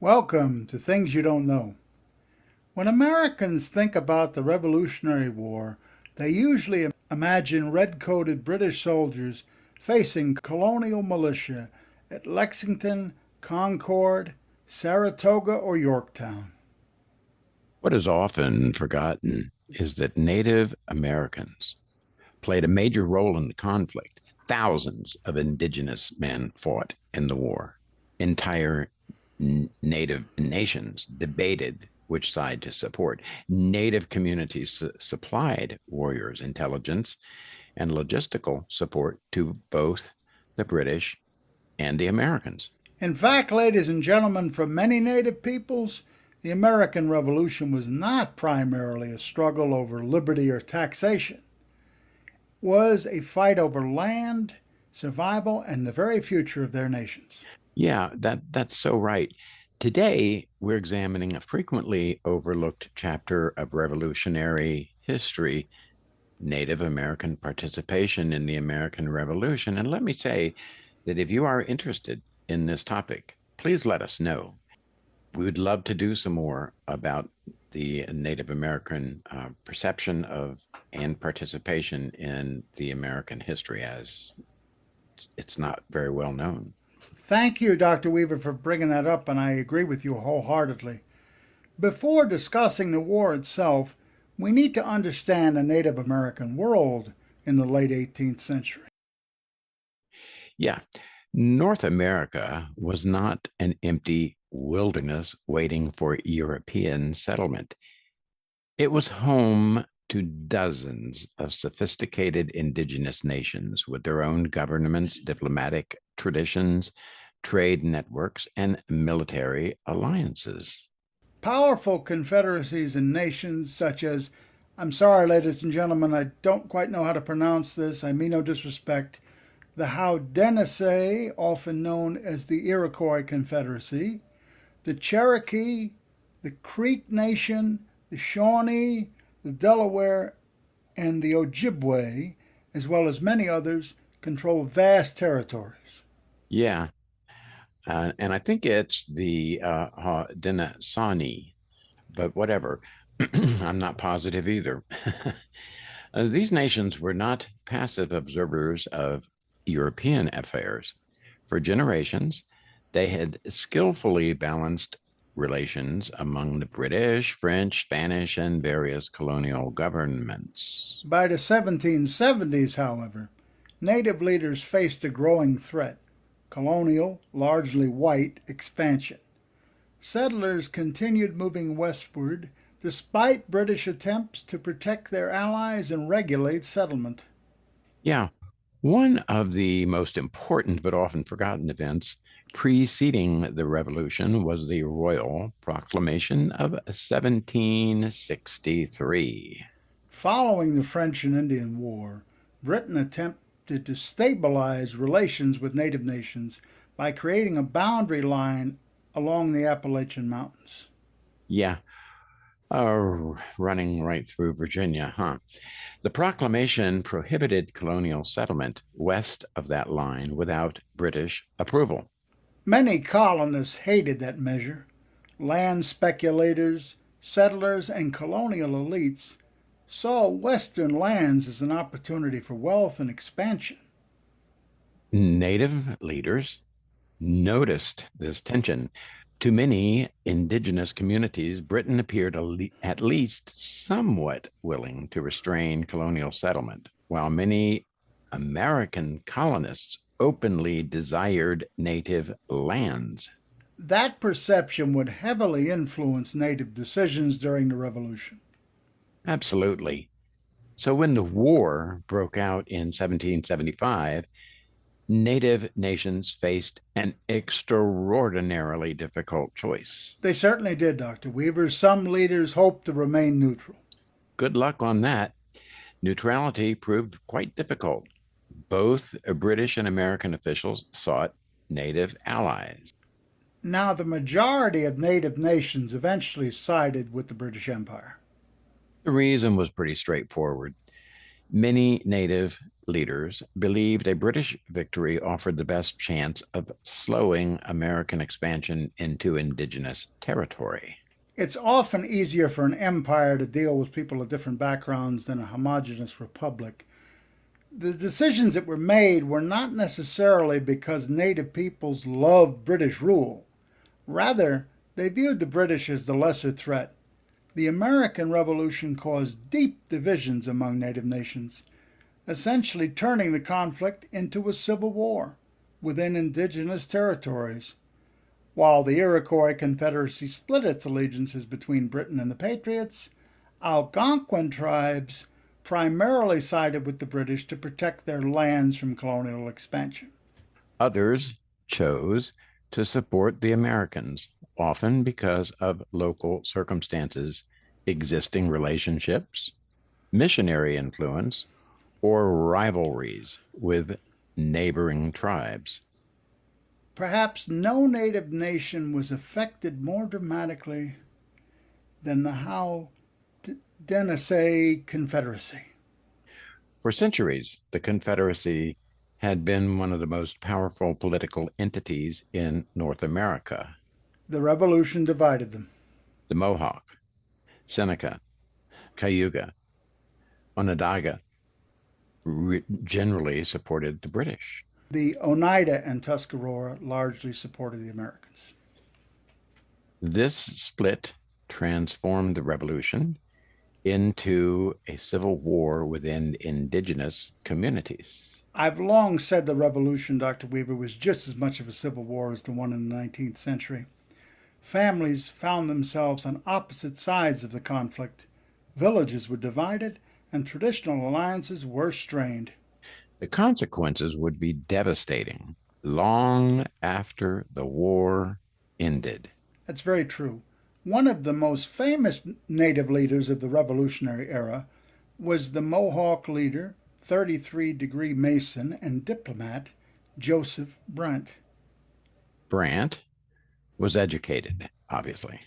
Welcome to Things You Don't Know. When Americans think about the Revolutionary War, they usually imagine red-coated British soldiers facing colonial militia at Lexington, Concord, Saratoga, or Yorktown. What is often forgotten is that Native Americans played a major role in the conflict. Thousands of indigenous men fought in the war. Entire Native nations debated which side to support. Native communities supplied warriors intelligence and logistical support to both the British and the Americans. In fact, ladies and gentlemen, for many Native peoples, the American Revolution was not primarily a struggle over liberty or taxation. It was a fight over land, survival, and the very future of their nations. Yeah, that's so right. Today, we're examining a frequently overlooked chapter of revolutionary history, Native American participation in the American Revolution. And let me say that if you are interested in this topic, please let us know. We would love to do some more about the Native American perception of and participation in the American history, as it's not very well known. Thank you, Dr. Weaver, for bringing that up, and I agree with you wholeheartedly. Before discussing the war itself, we need to understand the Native American world in the late 18th century. Yeah, North America was not an empty wilderness waiting for European settlement. It was home to dozens of sophisticated indigenous nations with their own governments, diplomatic traditions, trade networks, and military alliances. Powerful confederacies and nations such as, I'm sorry, ladies and gentlemen, I don't quite know how to pronounce this, I mean no disrespect, the Haudenosaunee, often known as the Iroquois Confederacy, the Cherokee, the Creek Nation, the Shawnee, the Delaware, and the Ojibwe, as well as many others, control vast territories. Yeah, and I think it's the Haudenosaunee, but whatever. I'm not positive either. These nations were not passive observers of European affairs. For generations, they had skillfully balanced relations among the British, French, Spanish, and various colonial governments. By the 1770s, however, native leaders faced a growing threat: colonial, largely white, expansion. Settlers continued moving westward despite British attempts to protect their allies and regulate settlement. Yeah, one of the most important but often forgotten events preceding the revolution was the Royal Proclamation of 1763. Following the French and Indian War, Britain attempted to stabilize relations with native nations by creating a boundary line along the Appalachian Mountains. Yeah, running right through Virginia, huh? The proclamation prohibited colonial settlement west of that line without British approval. Many colonists hated that measure. Land speculators, settlers, and colonial elites saw western lands as an opportunity for wealth and expansion. Native leaders noticed this tension. To many indigenous communities, Britain appeared at least somewhat willing to restrain colonial settlement, while many American colonists openly desired native lands. That perception would heavily influence native decisions during the Revolution. Absolutely. So when the war broke out in 1775, Native nations faced an extraordinarily difficult choice. They certainly did, Dr. Weaver. Some leaders hoped to remain neutral. Good luck on that. Neutrality proved quite difficult. Both British and American officials sought Native allies. Now, the majority of native nations eventually sided with the British Empire. The reason was pretty straightforward. Many Native leaders believed a British victory offered the best chance of slowing American expansion into indigenous territory. It's often easier for an empire to deal with people of different backgrounds than a homogenous republic. The decisions that were made were not necessarily because native peoples loved British rule. Rather, they viewed the British as the lesser threat. The American Revolution caused deep divisions among native nations, essentially turning the conflict into a civil war within indigenous territories. While the Iroquois Confederacy split its allegiances between Britain and the Patriots, Algonquin tribes primarily sided with the British to protect their lands from colonial expansion. Others chose to support the Americans, often because of local circumstances, existing relationships, missionary influence, or rivalries with neighboring tribes. Perhaps no native nation was affected more dramatically than the Haudenosaunee Confederacy. For centuries, the Confederacy had been one of the most powerful political entities in North America. The Revolution divided them. The Mohawk, Seneca, Cayuga, Onondaga generally supported the British. The Oneida and Tuscarora largely supported the Americans. This split transformed the revolution into a civil war within indigenous communities. I've long said the Revolution, Dr. Weaver, was just as much of a civil war as the one in the 19th century. Families found themselves on opposite sides of the conflict. Villages were divided, and traditional alliances were strained. The consequences would be devastating long after the war ended. That's very true. One of the most famous native leaders of the Revolutionary era was the Mohawk leader, 33-degree Mason, and diplomat Joseph Brant. Brant was educated, obviously,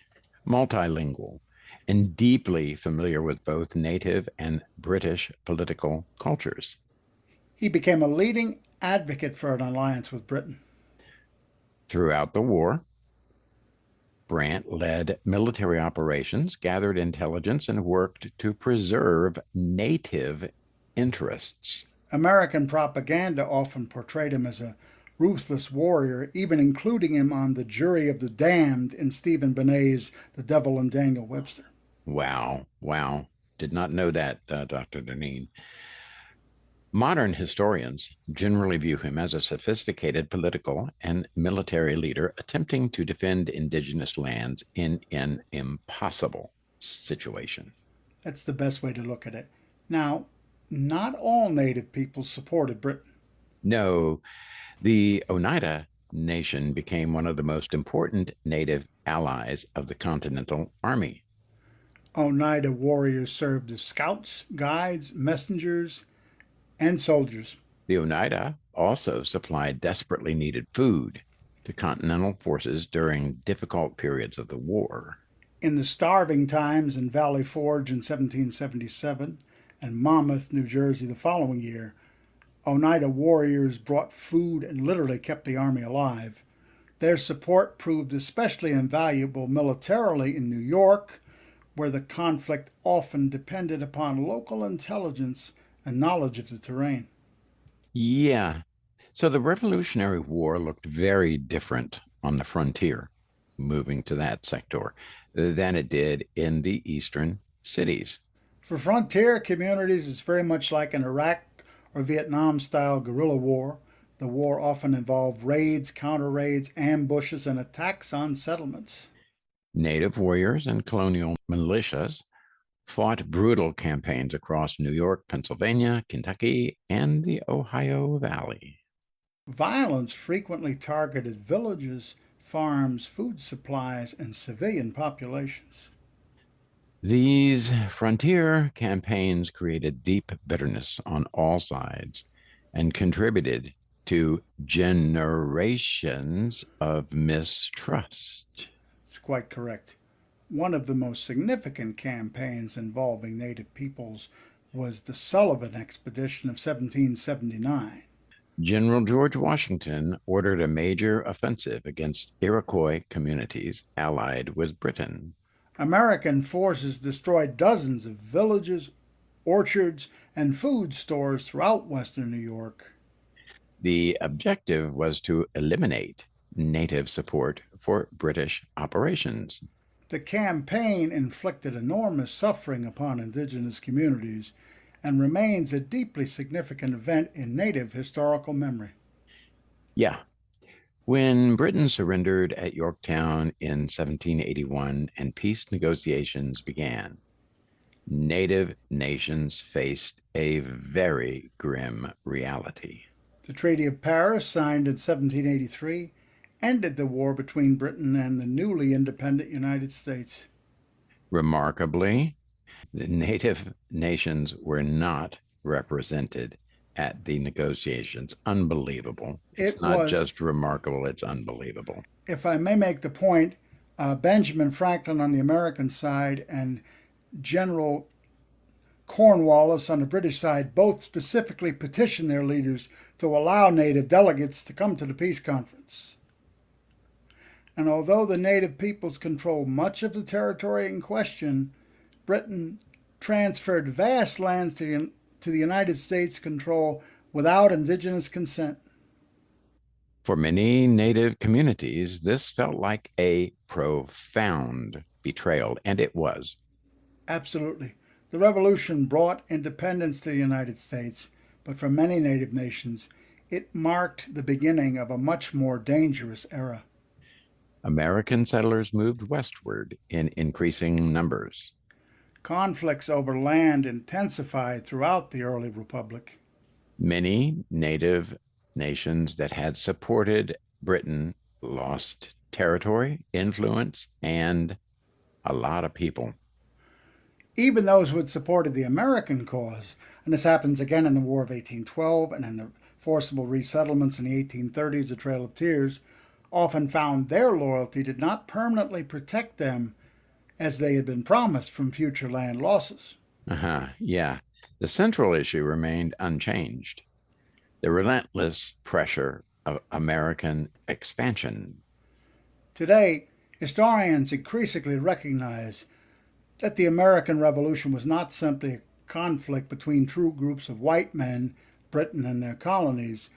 multilingual, and deeply familiar with both native and British political cultures. He became a leading advocate for an alliance with Britain. Throughout the war, Brant led military operations, gathered intelligence, and worked to preserve native interests. American propaganda often portrayed him as a ruthless warrior, even including him on the jury of the damned in Stephen Benet's The Devil and Daniel Webster. Wow, wow. Did not know that, Dr. Dineen. Modern historians generally view him as a sophisticated political and military leader attempting to defend indigenous lands in an impossible situation. That's the best way to look at it. Now, not all native peoples supported Britain. No, the Oneida Nation became one of the most important native allies of the Continental Army. Oneida warriors served as scouts, guides, messengers, and soldiers. The Oneida also supplied desperately needed food to Continental forces during difficult periods of the war. In the starving times in Valley Forge in 1777 and Monmouth, New Jersey the following year, Oneida warriors brought food and literally kept the army alive. Their support proved especially invaluable militarily in New York, where the conflict often depended upon local intelligence and knowledge of the terrain. Yeah. So the Revolutionary War looked very different on the frontier, moving to that sector, than it did in the eastern cities. For frontier communities, it's very much like an Iraq or Vietnam style guerrilla war. The war often involved raids, counter raids, ambushes, and attacks on settlements. Native warriors and colonial militias fought brutal campaigns across New York, Pennsylvania, Kentucky, and the Ohio Valley. Violence frequently targeted villages, farms, food supplies, and civilian populations. These frontier campaigns created deep bitterness on all sides and contributed to generations of mistrust. It's quite correct. One of the most significant campaigns involving native peoples was the Sullivan Expedition of 1779. General George Washington ordered a major offensive against Iroquois communities allied with Britain. American forces destroyed dozens of villages, orchards, and food stores throughout western New York. The objective was to eliminate native support for British operations. The campaign inflicted enormous suffering upon indigenous communities and remains a deeply significant event in Native historical memory. Yeah. When Britain surrendered at Yorktown in 1781 and peace negotiations began, Native nations faced a very grim reality. The Treaty of Paris, signed in 1783, ended the war between Britain and the newly independent United States. Remarkably, the Native nations were not represented at the negotiations. Unbelievable. It's It not was, just remarkable, it's unbelievable. if I may make the point, Benjamin Franklin on the American side and General Cornwallis on the British side both specifically petitioned their leaders to allow Native delegates to come to the peace conference. And although the Native peoples controlled much of the territory in question, Britain transferred vast lands to the United States control without indigenous consent. For many Native communities, this felt like a profound betrayal, and it was. Absolutely. The revolution brought independence to the United States, but for many Native nations, it marked the beginning of a much more dangerous era. American settlers moved westward in increasing numbers. Conflicts over land intensified throughout the early republic. Many Native nations that had supported Britain lost territory, influence, and a lot of people. Even those who had supported the American cause, and this happens again in the War of 1812 and in the forcible resettlements in the 1830s, the Trail of Tears, often found their loyalty did not permanently protect them as they had been promised from future land losses. Yeah. The central issue remained unchanged: the relentless pressure of American expansion. Today, historians increasingly recognize that the American Revolution was not simply a conflict between two groups of white men, Britain and their colonies.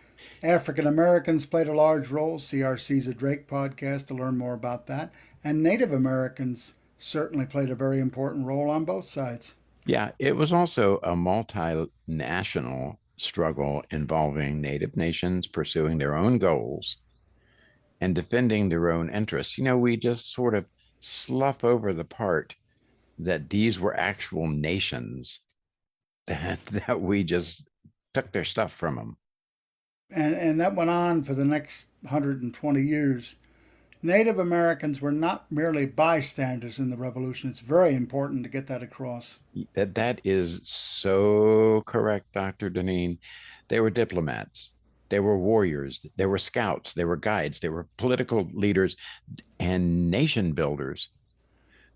African Americans played a large role. See our Caesar Drake podcast to learn more about that. And Native Americans certainly played a very important role on both sides. Yeah, it was also a multinational struggle involving Native nations pursuing their own goals and defending their own interests. We just sort of slough over the part that these were actual nations that we just took their stuff from them. And that went on for the next 120 years. Native Americans were not merely bystanders in the revolution. It's very important to get that across. That is so correct, Dr. Dineen. They were diplomats. They were warriors. They were scouts. They were guides. They were political leaders and nation builders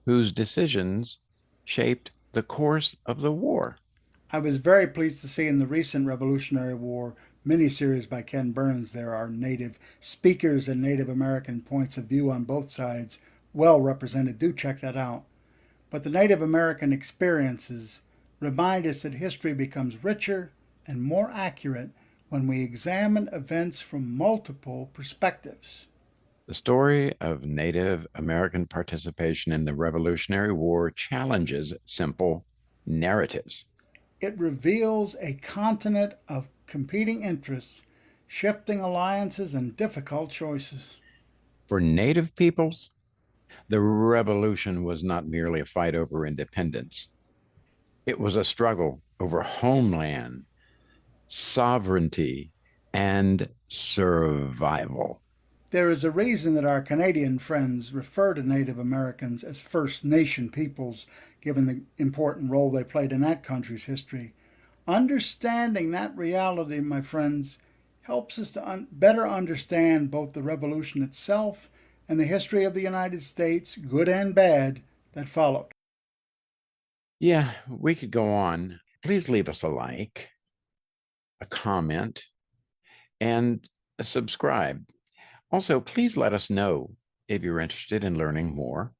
whose decisions shaped the course of the war. I was very pleased to see in the recent Revolutionary War miniseries by Ken Burns there are Native speakers and Native American points of view on both sides, well represented. Do check that out. But the Native American experiences remind us that history becomes richer and more accurate when we examine events from multiple perspectives. The story of Native American participation in the Revolutionary War challenges simple narratives. It reveals a continent of competing interests, shifting alliances, and difficult choices. For Native peoples, the revolution was not merely a fight over independence, it was a struggle over homeland, sovereignty, and survival. There is a reason that our Canadian friends refer to Native Americans as First Nation peoples, given the important role they played in that country's history. Understanding that reality, my friends, helps us to better understand both the revolution itself and the history of the United States, good and bad, that followed. Yeah, we could go on, Please leave us a like, a comment, and subscribe. Also, please let us know if you're interested in learning more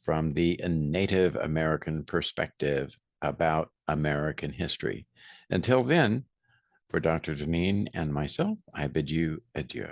from the Native American perspective about American history. Until then, for Dr. Dineen and myself, I bid you adieu.